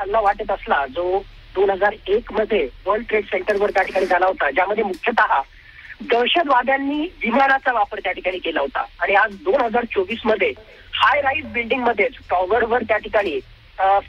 हल्ला वाटत असला जो 2001 मध्ये वर्ल्ड ट्रेड सेंटरवर त्या ठिकाणी झाला होता, ज्यामध्ये मुख्यतः दहशतवाद्यांनी विमानाचा वापर त्या ठिकाणी केला होता, आणि आज 2024 मध्ये हाय राईज बिल्डिंग मध्येच टॉवरवर त्या ठिकाणी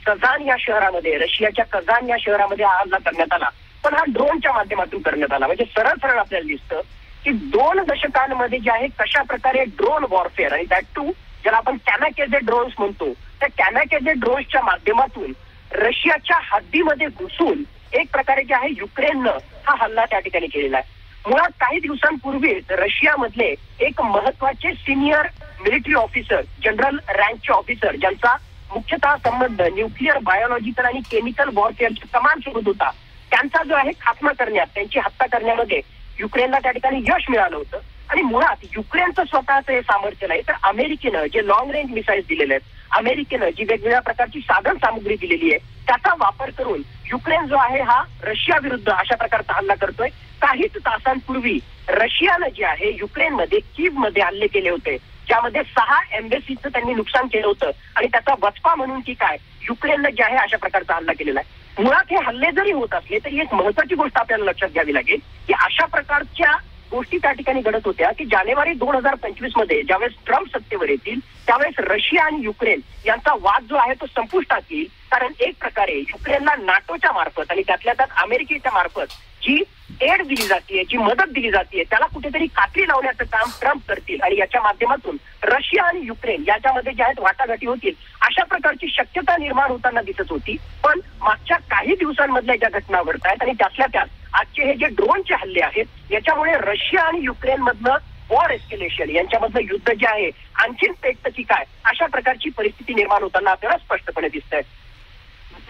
कझान या शहरामध्ये, रशियाच्या कझान या शहरामध्ये हा हल्ला करण्यात आला, पण हा ड्रोनच्या माध्यमातून करण्यात आला. म्हणजे सरळ सरळ आपल्याला दिसतं की 2 दशकांमध्ये जे आहे कशा प्रकारे ड्रोन वॉरफेअर, आणि दॅट टू ज्याला आपण कॅनाकेजे ड्रोन्स म्हणतो, त्या कॅनाकेजे ड्रोन्सच्या माध्यमातून रशियाच्या हद्दीमध्ये घुसून एक प्रकारे जे आहे युक्रेननं हा हल्ला त्या ठिकाणी केलेला आहे. मुळात काही दिवसांपूर्वीच रशियामधले एक महत्वाचे सिनियर मिलिटरी ऑफिसर, जनरल रँकचे ऑफिसर, ज्यांचा मुख्यतः संबंध न्यूक्लिअर, बायोलॉजिकल आणि केमिकल वॉरफेअरच्या कमांड सोबत होता, त्यांचा जो आहे खात्मा करण्यात, त्यांची हत्या करण्यामध्ये युक्रेनला त्या ठिकाणी यश मिळालं होतं. आणि मुळात युक्रेनचं स्वतःचं हे सामर्थ्य नाही, तर अमेरिकेनं जे लॉंग रेंज मिसाईल्स दिलेले आहेत, अमेरिकेनं जी वेगवेगळ्या प्रकारची साधन सामुग्री दिलेली आहे, त्याचा वापर करून युक्रेन जो आहे हा रशिया विरुद्ध अशा प्रकारचा हल्ला करतोय. काहीच तासांपूर्वी रशियानं जे आहे युक्रेनमध्ये कीव्ह मध्ये हल्ले केले होते, ज्यामध्ये 6 एम्बेसीचं त्यांनी नुकसान केलं होतं, आणि त्याचा वचपा म्हणून की काय युक्रेननं जे आहे अशा प्रकारचा हल्ला केलेला आहे. मुळात हे हल्ले जरी होत असले तरी एक महत्वाची गोष्ट आपल्याला लक्षात घ्यावी लागेल की अशा प्रकारच्या गोष्टी त्या ठिकाणी घडत होत्या की जानेवारी 2025 मध्ये ज्यावेळेस ट्रम्प सत्तेवर येतील त्यावेळेस रशिया आणि युक्रेन यांचा वाद जो आहे तो संपुष्टात येईल. कारण एक प्रकारे युक्रेनला नाटोच्या मार्फत आणि त्यातल्या त्यात अमेरिकेच्या मार्फत जी एड दिली जाते, जी मदत दिली जाते, त्याला कुठेतरी कात्री लावण्याचं काम ट्रम्प करतील, आणि याच्या माध्यमातून रशिया आणि युक्रेन याच्यामध्ये ज्या आहेत वाटाघाटी होतील अशा प्रकारची शक्यता निर्माण होताना दिसत होती. पण मागच्या काही दिवसांमधल्या ज्या घटना घडत आहेत आणि त्यातल्या त्यात आजचे हे जे ड्रोनचे हल्ले आहेत, याच्यामुळे रशिया आणि युक्रेन मधलं वॉर एस्केलेशन, यांच्यामधलं युद्ध जे आहे आणखीन पेटतं की काय अशा प्रकारची परिस्थिती निर्माण होताना आपल्याला स्पष्टपणे दिसत आहे.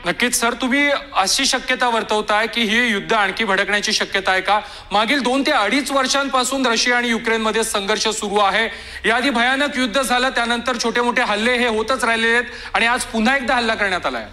नक्कीच सर, तुम्ही अशी शक्यता वर्तवताय की हे युद्ध आणखी भडकण्याची शक्यता आहे का? मागील 2 ते 2.5 वर्षांपासून रशिया आणि युक्रेनमध्ये संघर्ष सुरू आहे. याआधी भयानक युद्ध झालं, त्यानंतर छोटे मोठे हल्ले हे होतच राहिलेले आहेत, आणि आज पुन्हा एकदा हल्ला करण्यात आलाय.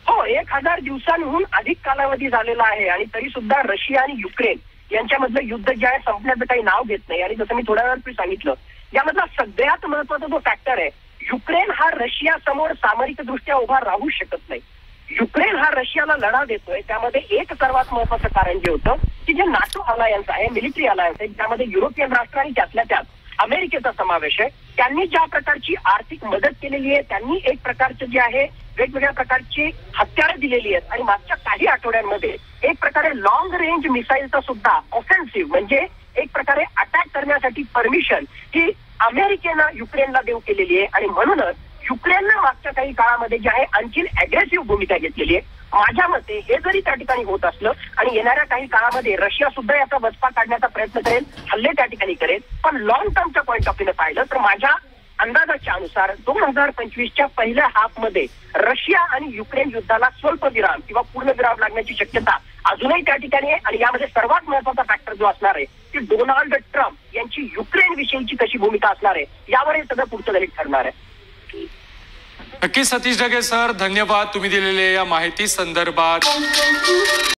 हो, 1000 दिवसांहून अधिक कालावधी झालेला आहे, आणि तरी सुद्धा रशिया आणि युक्रेन यांच्यामधलं युद्ध जे आहे संपण्याचं काही नाव घेत नाही. आणि जसं मी थोड्या वेळापूर्वी सांगितलं, यामधला सगळ्यात महत्वाचा जो फॅक्टर आहे, युक्रेन हा रशिया समोर सामरिकदृष्ट्या उभा राहू शकत नाही. युक्रेन हा रशियाला लढा देतोय, त्यामध्ये एक सर्वात महत्वाचं कारण जे होतं की जे नाटो अलायन्स आहे, मिलिटरी अलायन्स आहे, ज्यामध्ये युरोपियन राष्ट्र आणि त्यातल्या त्यात अमेरिकेचा समावेश आहे, त्यांनी ज्या प्रकारची आर्थिक मदत केलेली आहे, त्यांनी एक प्रकारचे जे आहे वेगवेगळ्या प्रकारची हत्यारं दिलेली आहेत, आणि मागच्या काही आठवड्यांमध्ये एक प्रकारे लॉंग रेंज मिसाईलचा सुद्धा ऑफेन्सिव्ह म्हणजे एक प्रकारे अटॅक करण्यासाठी परमिशन ही अमेरिकेनं युक्रेनला देऊ केलेली आहे. आणि म्हणूनच युक्रेननं मागच्या काही काळामध्ये जे आहे आणखीन अग्रेसिव्ह भूमिका घेतलेली आहे. माझ्या मते हे जरी त्या ठिकाणी होत असलं आणि येणाऱ्या काही काळामध्ये रशिया सुद्धा याचा वचपा काढण्याचा प्रयत्न करेल, हल्ले त्या ठिकाणी करेल, पण लॉंग टर्मच्या पॉईंट ऑफ व्ह्यूने पाहिलं तर माझ्या अंदाजाच्या अनुसार 2025च्या पहिल्या हाफमध्ये रशिया आणि युक्रेन युद्धाला स्वल्प विराम किंवा पूर्ण विराम लागण्याची शक्यता अजूनही त्या ठिकाणी आहे. आणि यामध्ये सर्वात महत्वाचा फॅक्टर जो असणार आहे की डोनाल्ड ट्रम्प यांची युक्रेन विषयीची कशी भूमिका असणार आहे, यावर हे सगळं पुढचं गणित ठरणार आहे. नक्की सतीश ढगे सर, धन्यवाद तुम्ही दिलेल्या या माहिती संदर्भात.